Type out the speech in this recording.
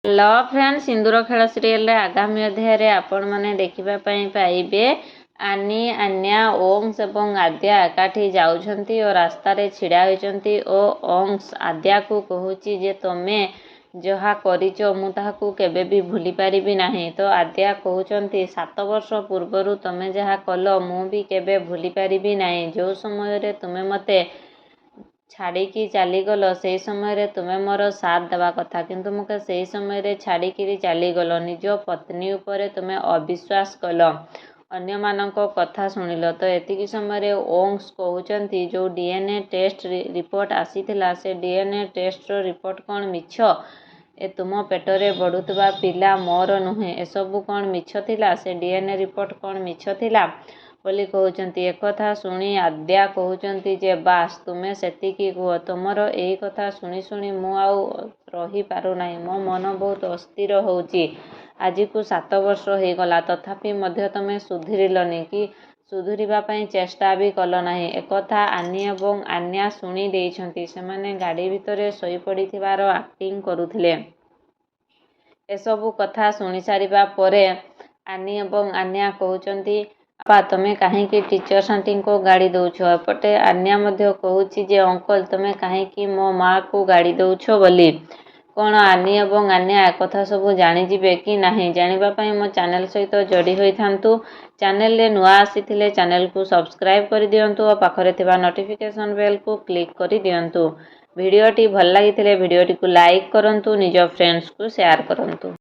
Hello friend सिंदूर खेल serial आगामी अध्याय आपण मैंने देखा पाइबे आनी आन्या ओंस एवं आद्या एकाठी जाउछंती और रास्ता छिड़ा होइछंती और ओंस आद्या को कहूची जे तमे जहा करिच मु ताहाकू केबे भी भूली पारिबी नाही। तो आद्या कहउचंती 7 वर्ष पूर्वरु तमे जहा कल मु भी केबे भूली पारिबी नाही। जो समय रे तुमे मते छाड़िकी चलीगल से समय तुम्हें मोर साथ देवा कथा किंतु मुझे से समय छाड़िकी चलीगल निज पत्नी उपरे तुम्हें अविश्वास कल अन्य मानक कथा शुणिल। तो एतिकी समय ओंस कहउचंती जो डीएनए टेस्ट रिपोर्ट आसीथिला से डीएनए टेस्ट रिपोर्ट कौन मिछ ए तुम पेटरे बढ़ुवा पिला मोर नुहे एसबू कौन मिछ थिला से डीएनए रिपोर्ट कौन मिछ थिला बोली कहउचंती। एक कथा शुणी आद्या कहउचंती जे बास तुमे सेतिकी कुह तुमर एई कथा शुणी शुणी मु आउ रही पारु नाही मो मन बहुत अस्थिर होउची। आज को 7 वर्ष हो गला तथापि मध्य तमे सुधुरिलनी कि सुधुरिबा पई चेष्टा भी कल नाही। एक कथा आनी एवं आन्या शुणी देइछंती सेमाने गाड़ी भितरे सोई पड़िथिबार एक्टिंग करुथिले। एसबू कथा शुणी सारिबा परे आनी एवं आन्या कहउचंती आपा तमे कहीं टीचर्स आंटी को गाड़ी दौछ एपटे आन्या मध्य कहूची जे अंकल तमे कहीं मो माँ को गाड़ी दौछ बोली कौन आनी एवं आन्या एक कथा सब जानिजिबे कि नहीं जानिबा पई मो चैनल सहित जोड़ी होई थांतु। चैनल रे नुआ आसीथिले चैनल को सब्सक्राइब कर दियंतु और पाखरे थिबा नोटिफिकेशन बेल को क्लिक कर दियंतु। वीडियोटी भल लागिथिले वीडियोटी को लाइक करंतु निज फ्रेंड्स को शेयर करंतु।